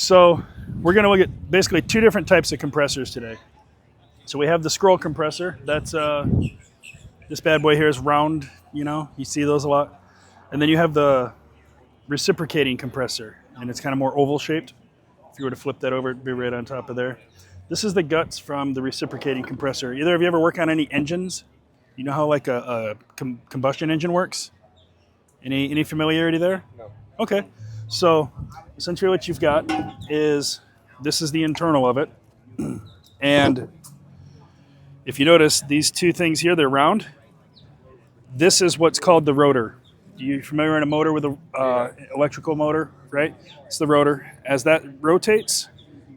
So we're going to look at basically two different types of compressors today. So we have the scroll compressor. That's this bad boy here is round, you see those a lot. And then you have the reciprocating compressor, and it's kind of more oval shaped. If you were to flip that over, it'd be right on top of there. This is the guts from the reciprocating compressor. Either of you ever work on any engines? You know how like a combustion engine works? Any familiarity there? No. Okay. So essentially what you've got is, this is the internal of it. And if you notice, these two things here, they're round. This is what's called the rotor. You familiar in a motor with a electrical motor, right? It's the rotor. As that rotates,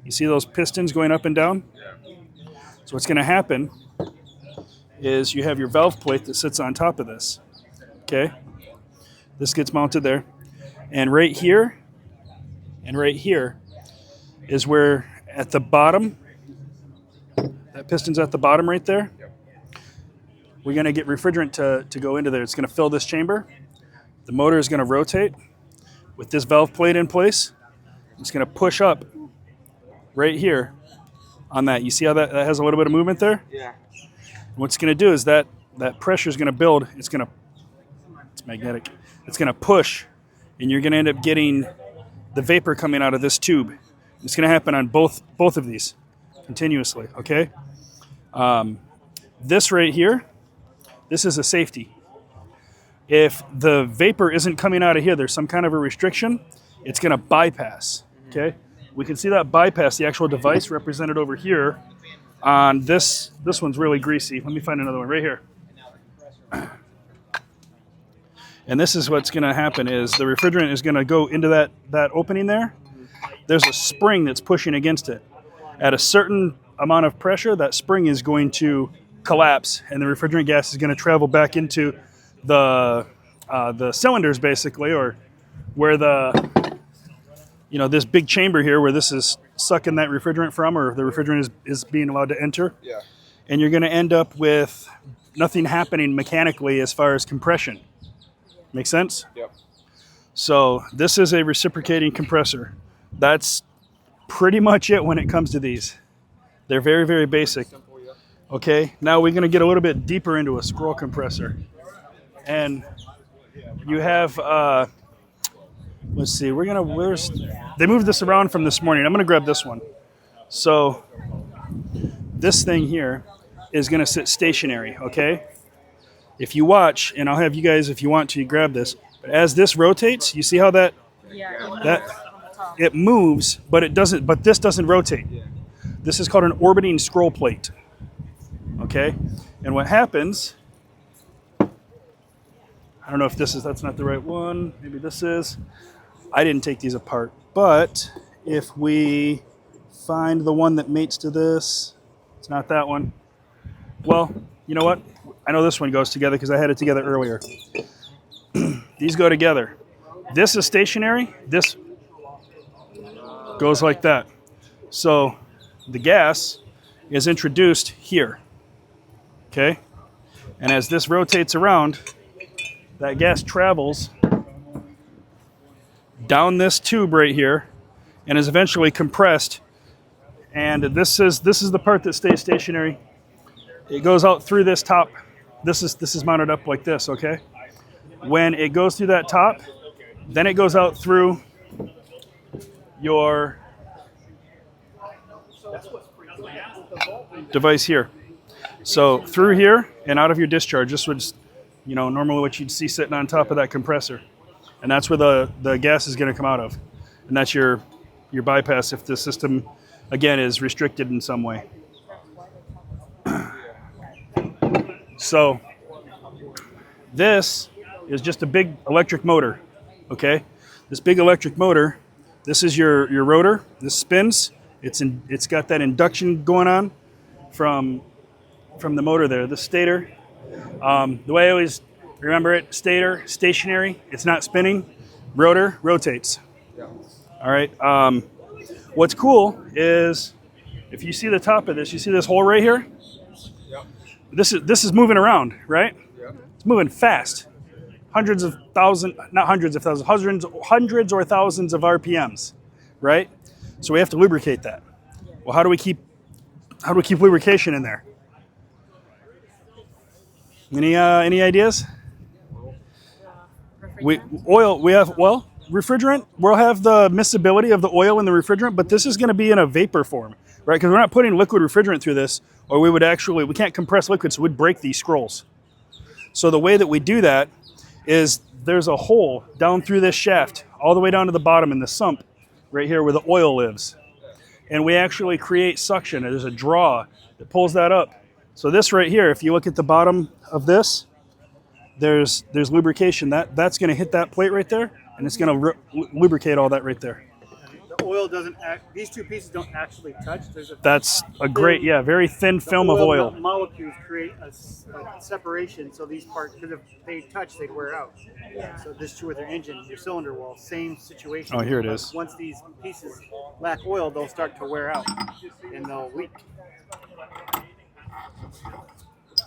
you see those pistons going up and down? So what's going to happen is you have your valve plate that sits on top of this. Okay? This gets mounted there. And right here is where at the bottom, that piston's at the bottom right there. We're going to get refrigerant to go into there. It's going to fill this chamber. The motor is going to rotate with this valve plate in place. It's going to push up right here on that. You see how that has a little bit of movement there? Yeah. And what's going to do is that pressure is going to build. It's magnetic. It's going to push, and you're going to end up getting the vapor coming out of this tube. It's going to happen on both of these continuously, okay? This right here, this is a safety. If the vapor isn't coming out of here, there's some kind of a restriction, it's going to bypass, okay? We can see that bypass, the actual device represented over here on this. This one's really greasy. Let me find another one right here. And this is what's going to happen is the refrigerant is going to go into that opening there. There's a spring that's pushing against it. At a certain amount of pressure, that spring is going to collapse, and the refrigerant gas is going to travel back into the cylinders, basically, or where this big chamber here where this is sucking that refrigerant from, or the refrigerant is being allowed to enter. Yeah. And you're going to end up with nothing happening mechanically as far as compression. Make sense? Yep. So this is a reciprocating compressor. That's pretty much it when it comes to these. They're very, very basic. Okay, now we're going to get a little bit deeper into a scroll compressor. And you have, let's see, they moved this around from this morning. I'm going to grab this one. So this thing here is going to sit stationary, okay? If you watch, and I'll have you guys, if you want to, grab this. But as this rotates, you see how it moves, but it doesn't. But this doesn't rotate. This is called an orbiting scroll plate. Okay, and what happens? I don't know if that's not the right one. Maybe this is. I didn't take these apart, but if we find the one that mates to this, it's not that one. Well, you know what? I know this one goes together because I had it together earlier. These go together. This is stationary. This goes like that. So the gas is introduced here. Okay? And as this rotates around, that gas travels down this tube right here and is eventually compressed. And this is the part that stays stationary. It goes out through this top. This is mounted up like this, okay? When it goes through that top, then it goes out through your device here. So through here and out of your discharge. This was, normally what you'd see sitting on top of that compressor. And that's where the gas is going to come out of. And that's your bypass if the system, again, is restricted in some way. So this is just a big electric motor, okay? This big electric motor, this is your rotor. This spins. It's got that induction going on from the motor there. The stator, the way I always remember it, stator, stationary. It's not spinning. Rotor, rotates. Yeah. All right. What's cool is if you see the top of this, you see this hole right here? This is moving around, right? Yeah. It's moving fast. Hundreds or thousands of RPMs, right? So we have to lubricate that. Well, how do we keep lubrication in there? Any ideas? Refrigerant. We'll have the miscibility of the oil in the refrigerant, but this is going to be in a vapor form, right? Because we're not putting liquid refrigerant through this, or we can't compress liquid, so we'd break these scrolls. So the way that we do that is there's a hole down through this shaft, all the way down to the bottom in the sump, right here where the oil lives. And we actually create suction. There's a draw that pulls that up. So this right here, if you look at the bottom of this, there's lubrication. That's going to hit that plate right there, and it's going to lubricate all that right there. The oil doesn't these two pieces don't actually touch. That's a great, very thin film of oil. The molecules create a separation, so these parts, because if they touch, they'd wear out. So this too with your engine, your cylinder wall, same situation. Oh, here it is. Once these pieces lack oil, they'll start to wear out and they'll leak.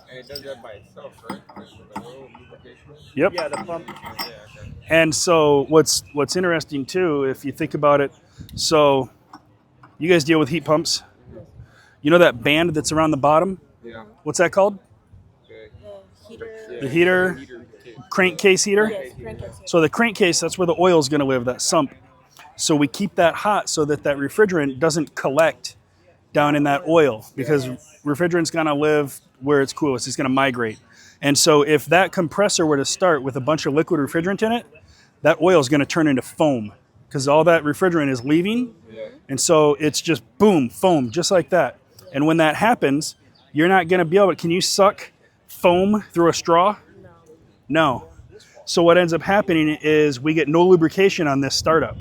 And it does that by itself, right? The oil lubrication? Yep. Yeah, the pump. Yeah, okay. And so what's interesting too, if you think about it, so you guys deal with heat pumps. You know that band that's around the bottom? Yeah. What's that called? Okay. The heater, crankcase heater? Yes, crankcase. So the crankcase, that's where the oil is going to live, that sump. So we keep that hot so that refrigerant doesn't collect down in that oil, because refrigerant's going to live where it's coolest. It's going to migrate. And so if that compressor were to start with a bunch of liquid refrigerant in it, that oil is going to turn into foam, because all that refrigerant is leaving. And so it's just boom, foam, just like that. And when that happens, you're not going to be able to, can you suck foam through a straw? No. So what ends up happening is we get no lubrication on this startup.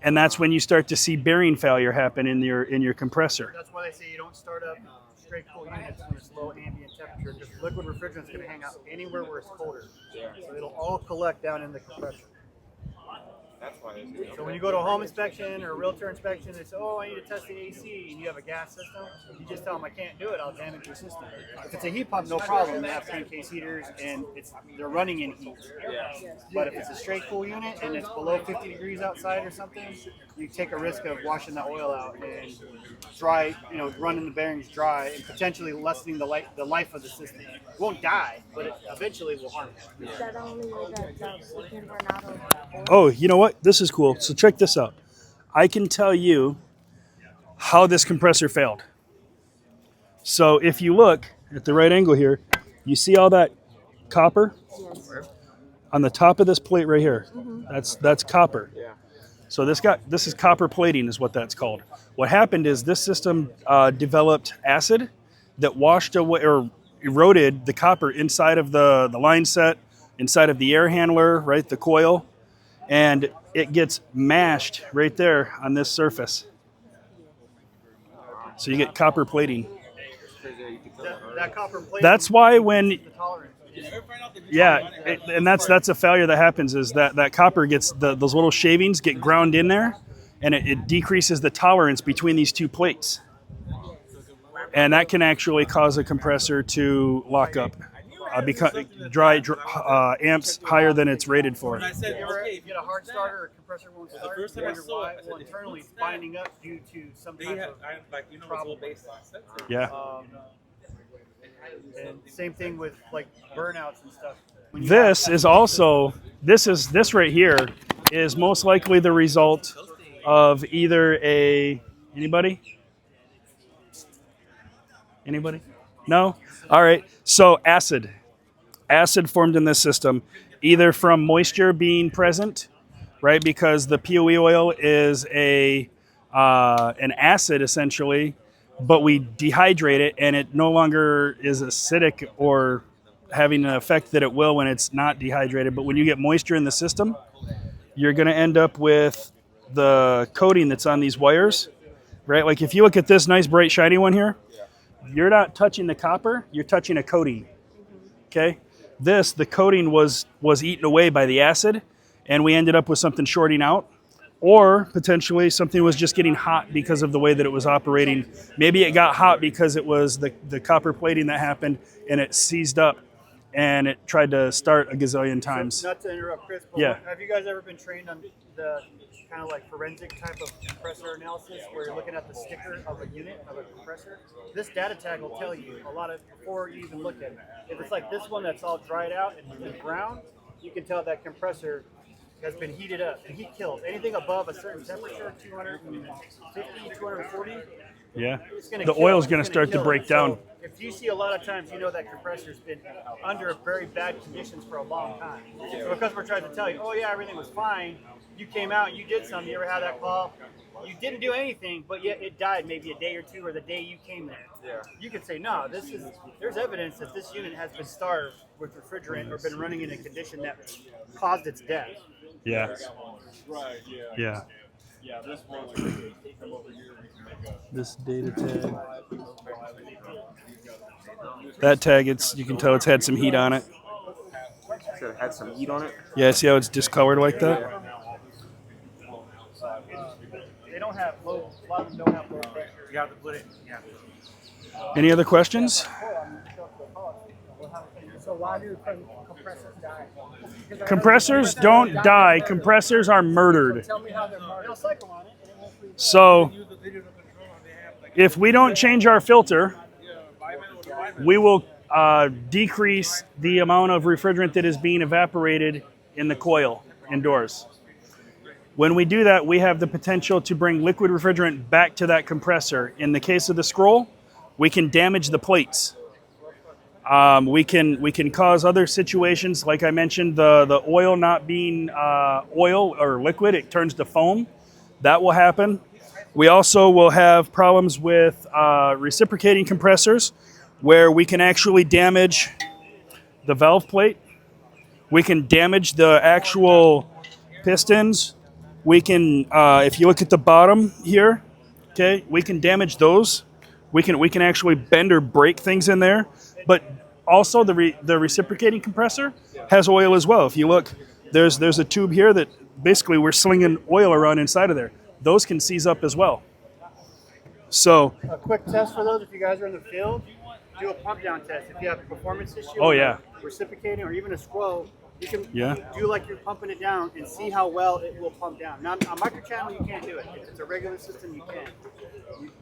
And that's when you start to see bearing failure happen in your compressor. That's why they say you don't start up straight cool units when it's low ambient temperature, because liquid refrigerant is going to hang out anywhere where it's colder. So it'll all collect down in the compressor. That's why it's So when you go to a home inspection or a realtor inspection, they say, oh, I need to test the AC, and you have a gas system, you just tell them I can't do it, I'll damage your system. If it's a heat pump, no problem. They have crankcase heaters, and they're running in heat. But if it's a straight cool unit and it's below 50 degrees outside or something, you take a risk of washing that oil out and running the bearings dry and potentially lessening the life of the system. It won't die, but it eventually will harm it. Is that only way that we can run out of oil? Oh, you know what? This is cool. So check this out. I can tell you how this compressor failed. So if you look at the right angle here, you see all that copper Yes. on the top of this plate right here. That's copper. Yeah. So this is copper plating is what that's called. What happened is this system developed acid that washed away or eroded the copper inside of the line set, inside of the air handler, right, the coil, and it gets mashed right there on this surface. So you get copper plating. That copper plate. That's why when the tolerance. and that's a failure that happens is that copper gets those little shavings get ground in there, and it decreases the tolerance between these two plates, and that can actually cause a compressor to lock up, because amps higher than it's rated for. If you get a hard starter or a compressor won't start, internally it's binding up due to some type of problem. Yeah. And same thing with like burnouts and stuff. This right here is most likely the result of either anybody? No? All right. So acid formed in this system, either from moisture being present, right? Because the POE oil is an acid essentially, but we dehydrate it and it no longer is acidic or having an effect that it will when it's not dehydrated. But when you get moisture in the system, you're going to end up with the coating that's on these wires, right? Like if you look at this nice, bright, shiny one here, you're not touching the copper, you're touching a coating, okay? The coating was eaten away by the acid, and we ended up with something shorting out. Or potentially something was just getting hot because of the way that it was operating. Maybe it got hot because it was the copper plating that happened and it seized up. and it tried to start a gazillion times. So, not to interrupt, Chris, but Yeah. have you guys ever been trained on the kind of like forensic type of compressor analysis where you're looking at the sticker of a unit of a compressor? This data tag will tell you a lot of before you even look at it. If it's like this one that's all dried out and brown, you can tell that compressor has been heated up and heat killed. Anything above a certain temperature, 250, 240, Yeah. it's going The oil's going to start to break down. So if you see a lot of times, you know that compressor's been under very bad conditions for a long time. So because we're trying to tell you, oh yeah, everything was fine, you came out, you did something, you ever had that call? You didn't do anything, but yet it died maybe a day or two or the day you came there. Yeah. You could say, no, there's evidence that this unit has been starved with refrigerant or been running in a condition that caused its death. Yeah. Right, yeah. Yeah. Yeah, this one, like, come over here, we can make a... This data tag. That tag, you can tell it's had some heat on it. So it had some heat on it? Yeah, see how it's discolored like that? They don't have low, a lot of them don't have low pressure. You have to put it, yeah. Any other questions? So why do compressors die? Compressors don't die. Compressors are murdered. Tell me how they're marked. They'll cycle on it and it won't freeze. So if we don't change our filter, we will decrease the amount of refrigerant that is being evaporated in the coil indoors. When we do that, we have the potential to bring liquid refrigerant back to that compressor. In the case of the scroll, we can damage the plates. We can cause other situations, like I mentioned, the oil not being oil or liquid, it turns to foam. That will happen. We also will have problems with reciprocating compressors, where we can actually damage the valve plate. We can damage the actual pistons. We can, if you look at the bottom here, okay, we can damage those. We can actually bend or break things in there. But also the reciprocating compressor has oil as well. If you look, there's a tube here that basically we're slinging oil around inside of there. Those can seize up as well. So A quick test for those, if you guys are in the field, do a pump down test. If you have a performance issue, Oh, yeah. reciprocating or even a scroll, you can Yeah. do like you're pumping it down and see how well it will pump down. Now, on microchannel, you can't do it. If it's a regular system, you can.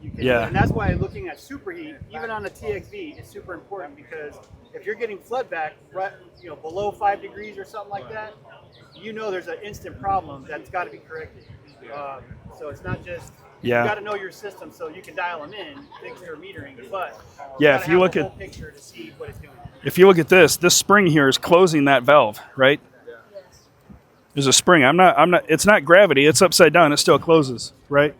You can. Yeah. And that's why looking at superheat, even on a TXV, is super important because if you're getting flood back, right, below 5 degrees or something like that, there's an instant problem that's got to be corrected. So it's not just. Yeah. You got to know your system so you can dial them in, fix your metering, but Yeah, gotta if you have look the at- whole picture to see what it's doing. if you look at this spring here is closing that valve, right? There's a spring. It's not gravity. It's upside down. It still closes, right?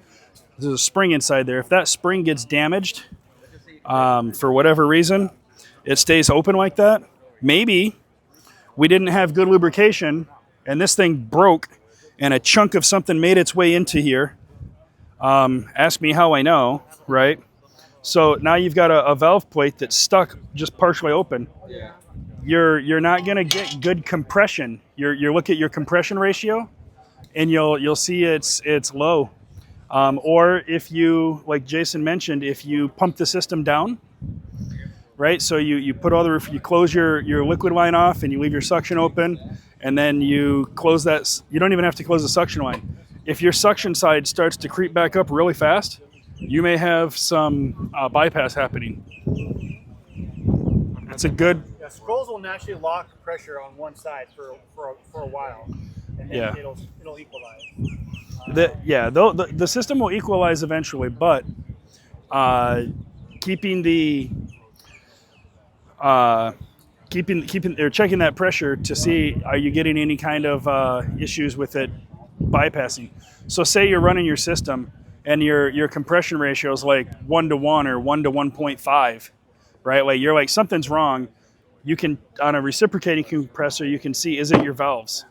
There's a spring inside there. If that spring gets damaged, for whatever reason, it stays open like that. Maybe we didn't have good lubrication and this thing broke and a chunk of something made its way into here. Ask me how I know, right? So now you've got a valve plate that's stuck just partially open. Yeah. You're not gonna get good compression. You look at your compression ratio, and you'll see it's low. Or if you, like Jason mentioned, if you pump the system down, right? So you put you close your liquid line off and you leave your suction open, and then you close that. You don't even have to close the suction line. If your suction side starts to creep back up really fast, you may have some bypass happening. It's a good. Yeah, scrolls will naturally lock pressure on one side for a while, and then Yeah. it'll equalize. The system will equalize eventually, but keeping or checking that pressure to see, are you getting any kind of issues with it bypassing. So say you're running your system and your compression ratio is like 1-to-1 or 1-to-1.5, right? Like you're like, something's wrong. You can, on a reciprocating compressor, you can see, is it your valves?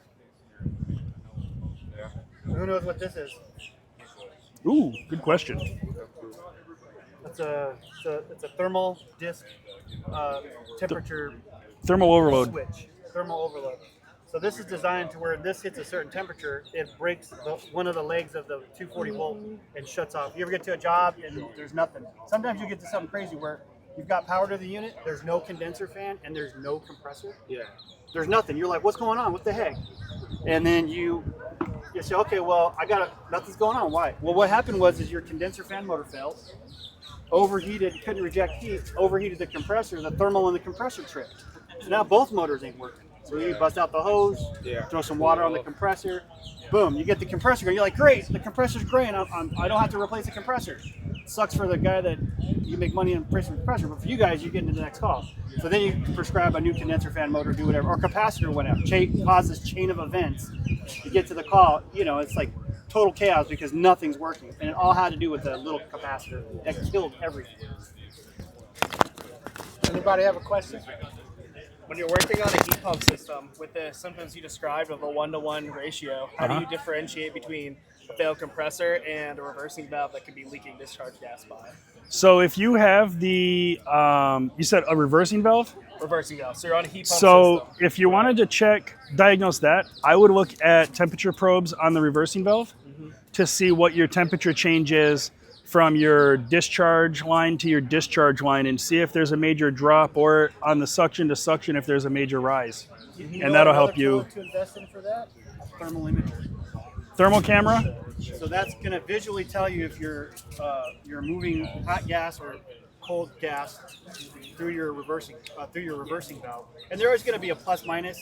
Who knows what this is? Ooh, good question. It's a thermal disk temperature Thermal overload. switch. Thermal overload. So this is designed to where this hits a certain temperature, it breaks one of the legs of the 240 volt and shuts off. You ever get to a job and there's nothing? Sometimes you get to something crazy where you've got power to the unit, there's no condenser fan, and there's no compressor. Yeah. There's nothing. You're like, what's going on? What the heck? And then you say, okay, well, nothing's going on. Why? Well, what happened was your condenser fan motor failed, overheated, couldn't reject heat, overheated the compressor, the thermal in the compressor tripped. So now both motors ain't working. So you bust out the hose, throw some water on the compressor, boom, you get the compressor going. You're like, great, the compressor's great. I don't have to replace the compressor. Sucks for the guy that you make money on replacing the compressor, but for you guys, you get into the next call. So then you prescribe a new condenser fan motor, do whatever, or capacitor went out, causes chain of events. You get to the call, it's like total chaos because nothing's working. And it all had to do with the little capacitor that killed everything. Anybody have a question? When you're working on a heat pump system with the symptoms you described of a 1-to-1 ratio, how do you differentiate between a failed compressor and a reversing valve that could be leaking discharge gas by? So if you have the, you said a reversing valve? Reversing valve. So you're on a heat pump So system. if you wanted to diagnose that, I would look at temperature probes on the reversing valve to see what your temperature change is from your discharge line to your discharge line, and see if there's a major drop, or on the suction to suction if there's a major rise. And that'll help you. To invest in for that? A thermal imager. Thermal camera? So that's going to visually tell you if you're moving hot gas or cold gas through your reversing valve. And there is going to be a plus minus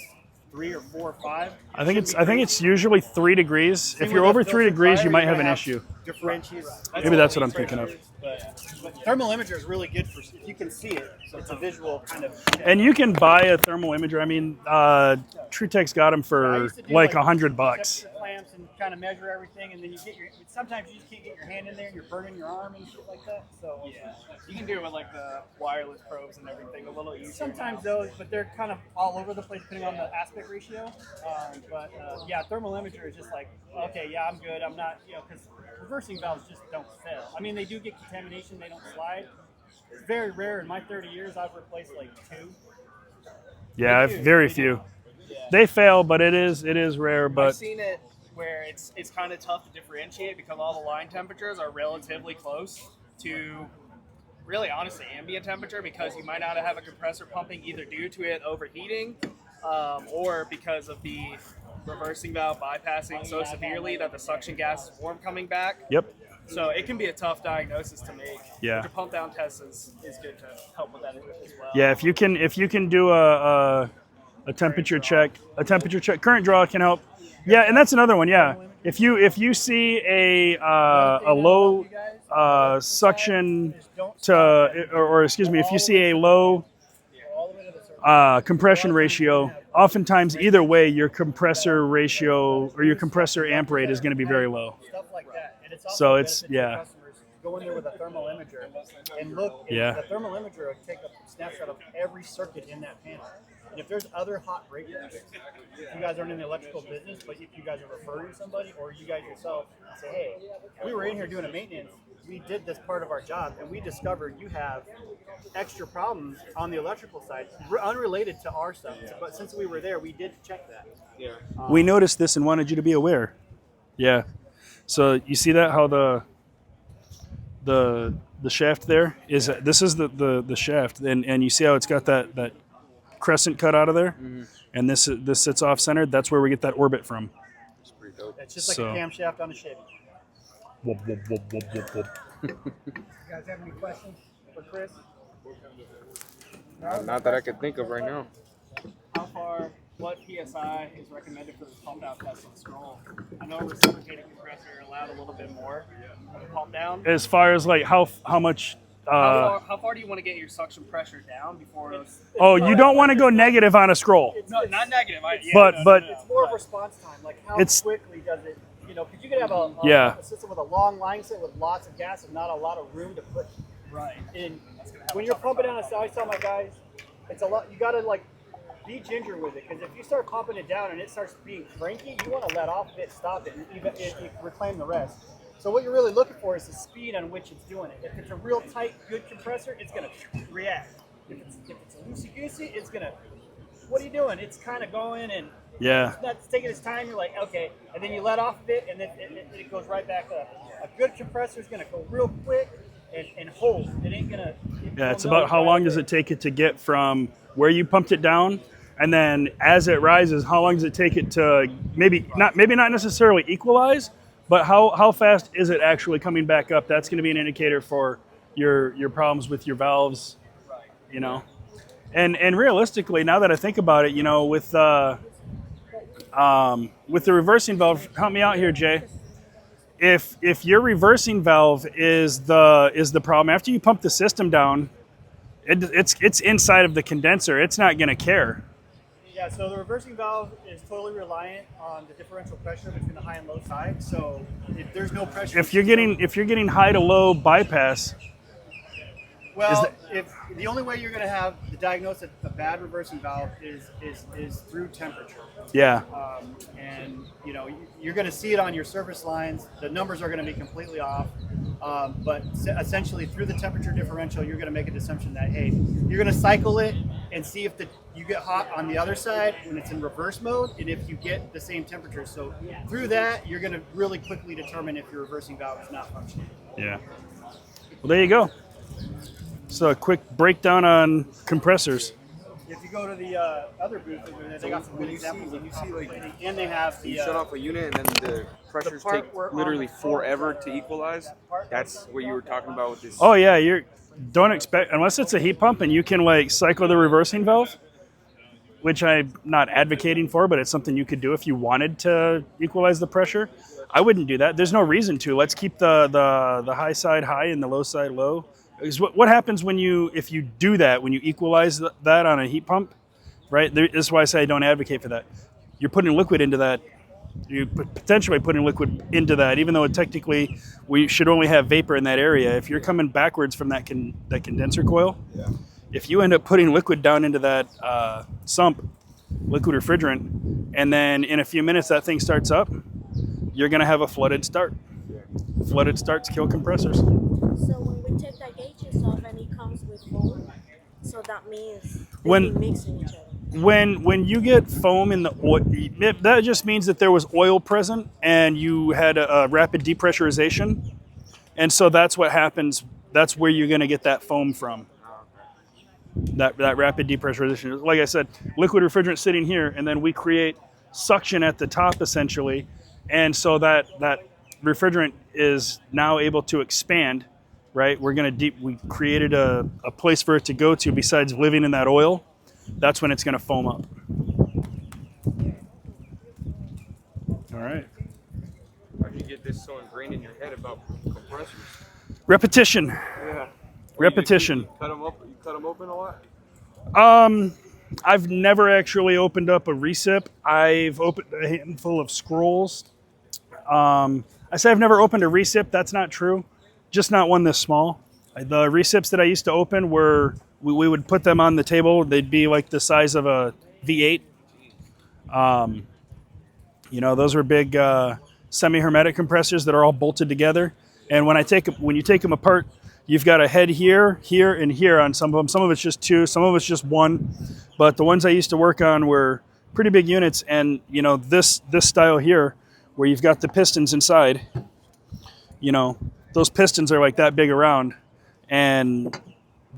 3 or 4 or 5. I think it's usually 3 degrees. If you're over 3 degrees, you might have an issue. Differentiates. Maybe that's what I'm thinking of. But thermal imager is really good for if you can see it. So it's a visual kind of. And you can buy a thermal imager. I mean, TruTech's got them for like $100. Septic clamps and kind of measure everything, and then you get sometimes you just can't get your hand in there, and you're burning your arm and shit like that. So Yeah. You can do it with like the wireless probes and everything a little easier. sometimes now. those, but they're kind of all over the place depending on the aspect ratio. Yeah, thermal imager is just like, okay, yeah, I'm good. I'm not, because reversing valves just don't fail. I mean, they do get contamination, they don't slide. It's very rare. In my 30 years, I've replaced like 2. Yeah, very few. They fail, but it is rare. I've But seen it where it's kind of tough to differentiate because all the line temperatures are relatively close to really honestly ambient temperature, because you might not have a compressor pumping either due to it overheating or because of the reversing valve bypassing so severely that the suction gas is warm coming back. yep. So it can be a tough diagnosis to make. Yeah. But your pump down test is good to help with that as well. Yeah, if you can do a temperature check, current draw can help. Yeah, and that's another one. Yeah, if you see a low suction to, or excuse me, if you see a low compression ratio, oftentimes either way your compressor ratio or your compressor amp rate is going to be very low. Stuff like that. And it's also So it's benefit to yeah. customers to go in there with a thermal imager and look. Yeah. The thermal imager will take a snapshot of every circuit in that panel. And if there's other hot breakers, if you guys aren't in the electrical business, but if you guys are referring somebody or you guys yourself say, hey, we were in here doing a maintenance, we did this part of our job, and we discovered you have extra problems on the electrical side, unrelated to our stuff. But since we were there, we did check that. Yeah. We noticed this and wanted you to be aware. Yeah. So you see that how the shaft there is, this is the shaft, and you see how it's got that crescent cut out of there, and this sits off centered. That's where we get that orbit from. It's pretty dope. It's just like So- a camshaft on a Chevy. You guys have any questions for Chris? Not that I can think of right now. What PSI is recommended for the pump down test on scroll? I know a reciprocating compressor allowed a little bit more of a pump down. As far as like how much. How far do you want to get your suction pressure down before it's... Oh, you don't want to go negative on a scroll. No, not negative. But It's more of response time, like how It's- quickly does it, because you could have Yeah. a system with a long line set with lots of gas and not a lot of room to put Right. in. When you're pumping down, I always tell my guys, it's a lot, you got to like be ginger with it, because if you start pumping it down and it starts being cranky, you want to let off of it, stop it, and even reclaim the rest. So what you're really looking for is the speed on which it's doing it. If it's a real tight, good compressor, it's going to react. If it's a loosey-goosey, it's going to, what are you doing? It's kind of going and yeah, it's taking its time. You're like, okay, and then you let off of it, and then it goes right back up. A good compressor is going to go real quick, and hold. It ain't gonna. Yeah, it's about how long does it take it to get from where you pumped it down, and then as it rises, how long does it take it to maybe not necessarily equalize, but how fast is it actually coming back up? That's going to be an indicator for your problems with your valves, you know. And realistically, now that I think about it, you know, with the reversing valve, help me out here, Jay. If your reversing valve is the problem, after you pump the system down, it's inside of the condenser. It's not going to care. Yeah, so the reversing valve is totally reliant on the differential pressure between the high and low side. So if there's no pressure, If you're getting high to low bypass, well, if the only way you're going to have to diagnose a bad reversing valve is through temperature. yeah, And you know you're going to see it on your service lines. The numbers are going to be completely off, but essentially through the temperature differential, you're going to make an assumption that hey, you're going to cycle it and see if you get hot on the other side when it's in reverse mode, and if you get the same temperature. So through that, you're going to really quickly determine if your reversing valve is not functioning. yeah. Well, there you go. So a quick breakdown on compressors. If you go to the other booth, they got some good examples of like, and they have the you shut off a unit and then the pressures part take where literally on the floor- forever to equalize. That's what you were talking about with this. Oh yeah, don't expect, unless it's a heat pump and you can like cycle the reversing valve, which I'm not advocating for, but it's something you could do if you wanted to equalize the pressure. I wouldn't do that. There's no reason to. Let's keep the high side high and the low side low. Because what happens if you do that, when you equalize that on a heat pump, right? This is why I say I don't advocate for that. You're putting liquid into that. You're potentially putting liquid into that, even though technically we should only have vapor in that area. If you're coming backwards from that condenser coil, if you end up putting liquid down into that sump, liquid refrigerant, and then in a few minutes that thing starts up, you're going to have a flooded start. Flooded starts kill compressors. So when we take the gauges off and it comes with foam, so that means When- they're mixing each other. When you get foam in the oil, that just means that there was oil present and you had a rapid depressurization. And so that's what happens. That's where you're going to get that foam from. That rapid depressurization. Like I said, liquid refrigerant sitting here, and then we create suction at the top essentially. And so that refrigerant is now able to expand, right? We created a place for it to go to besides living in that oil. That's when it's going to foam up. All right. How do you get this so ingrained in your head about compressors? Repetition. Yeah. Repetition. You cut them open a lot? I've never actually opened up a recip. I've opened a handful of scrolls. I say I've never opened a recip. That's not true. Just not one this small. The recips that I used to open were, we would put them on the table. They'd be like the size of a V8. Those were big semi-hermetic compressors that are all bolted together. And when you take them apart, you've got a head here, here, and here on some of them. Some of it's just two, some of it's just one. But the ones I used to work on were pretty big units. And this style here, where you've got the pistons inside, those pistons are like that big around, and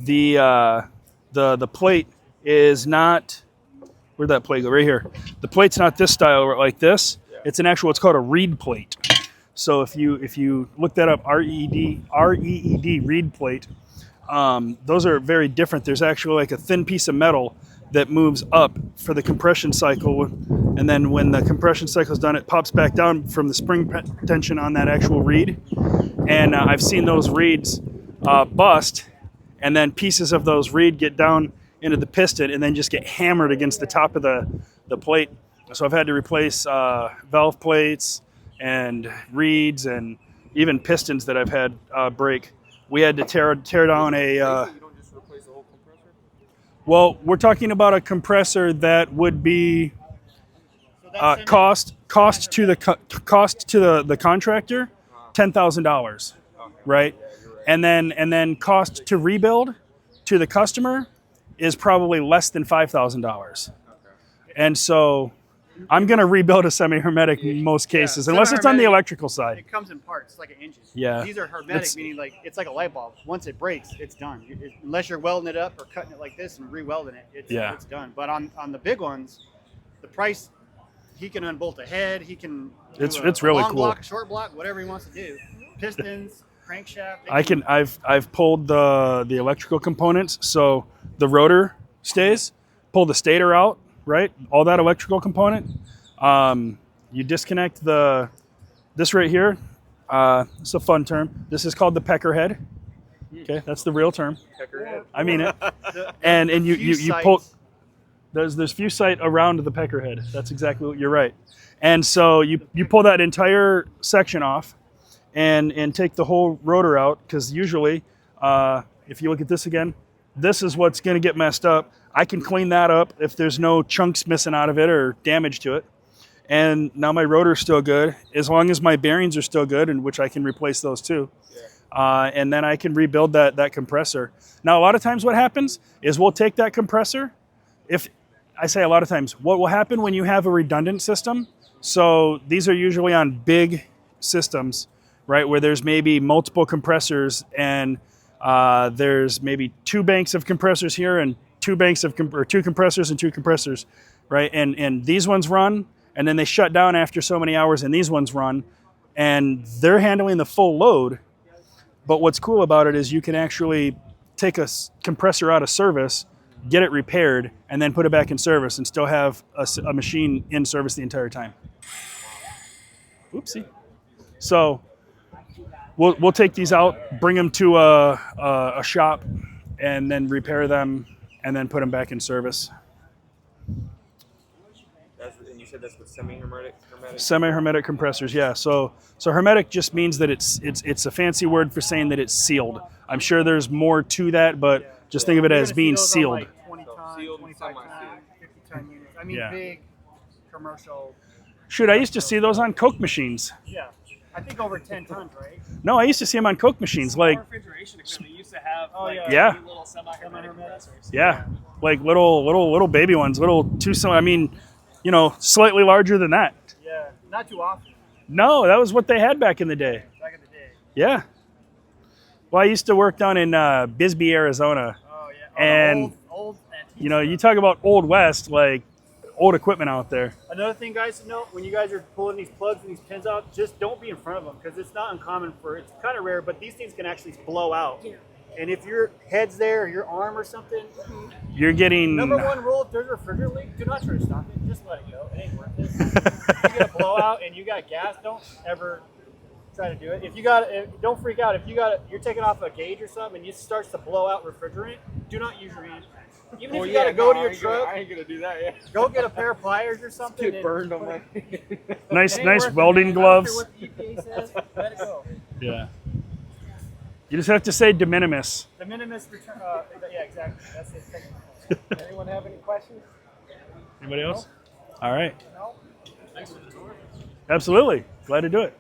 the plate is not, where'd that plate go? Right here. The plate's not this style like this. It's an actual, it's called a reed plate. So if you look that up, REED reed plate, those are very different. There's actually like a thin piece of metal that moves up for the compression cycle, and then when the compression cycle is done, it pops back down from the spring tension on that actual reed. And I've seen those reeds bust, and then pieces of those reed get down into the piston and then just get hammered against the top of the plate. So I've had to replace valve plates and reeds and even pistons that I've had break. We had to tear down a... You don't just replace the whole compressor? Well, we're talking about a compressor that would be cost to the contractor $10,000, right? And then cost to rebuild to the customer is probably less than $5,000. And so I'm going to rebuild a semi-hermetic in most cases, unless it's on the semi-hermetic, electrical side. It comes in parts, like an engine. Yeah. These are hermetic, meaning like it's like a light bulb. Once it breaks, it's done. Unless you're welding it up or cutting it like this and re-welding it, it's done. But on the big ones, the price, he can unbolt a head. He can. It's really long cool. block, short block, whatever he wants to do. Pistons, crankshaft. I've pulled the electrical components, so the rotor stays. Pull the stator out, right? All that electrical component. You disconnect this right here. It's a fun term. This is called the pecker head. Okay, that's the real term. Peckerhead. I mean it. And you pull. There's fuse sight around the pecker head. That's exactly what you're right. And so you pull that entire section off, and take the whole rotor out, because usually, if you look at this again, this is what's going to get messed up. I can clean that up if there's no chunks missing out of it or damage to it. And now my rotor's still good, as long as my bearings are still good, and which I can replace those too. And then I can rebuild that compressor. Now, a lot of times what happens is we'll take that compressor. If I say a lot of times, what will happen when you have a redundant system? So these are usually on big systems, right, where there's maybe multiple compressors, and there's maybe two banks of compressors here and two compressors and two compressors, right? And these ones run, and then they shut down after so many hours, and these ones run, and they're handling the full load. But what's cool about it is you can actually take a compressor out of service, get it repaired, and then put it back in service, and still have a machine in service the entire time. Oopsie. So we'll take these out, bring them to a shop, and then repair them, and then put them back in service. And you said that's with semi-hermetic? Semi-hermetic compressors, yeah. So hermetic just means that it's a fancy word for saying that it's sealed. I'm sure there's more to that, but just think of it as being sealed. Like 20 ton, Sealed, 25 ton, semi-sealed. 50 ton units. I mean, Yeah. big commercial. Shoot, I used to see those on Coke machines. Yeah, I think over 10 tons, right? No, I used to see them on Coke machines, like, refrigeration equipment used to have yeah. tiny little semi-hermetic compressors. yeah, like little baby ones, I mean, slightly larger than that. Yeah, not too often. No, that was what they had back in the day. Back in the day. Yeah. Well, I used to work down in Bisbee, Arizona. Oh yeah. And, old antique you talk about Old West, like old equipment out there. Another thing, guys, to note, when you guys are pulling these plugs and these pins out, just don't be in front of them, because it's not uncommon it's kind of rare, but these things can actually blow out. Yeah. And if your head's there, or your arm or something, You're getting... number one rule, if there's a refrigerator leak, do not try to stop it. Just let it go. It ain't worth it. If you get a blowout and you got gas, don't ever try to do it. Don't freak out. If you're taking off a gauge or something and it starts to blow out refrigerant, do not use your hand. Even if you got to go to your truck, I ain't gonna do that, yeah. go get a pair of pliers or something. Get burned on my... Nice It ain't worth it, welding man. I don't care gloves. what the EPA says, let it go. Yeah. You just have to say de minimis. The minimus return. Yeah, exactly. That's it. Anyone have any questions? Anybody else? All right. No? Absolutely. Glad to do it.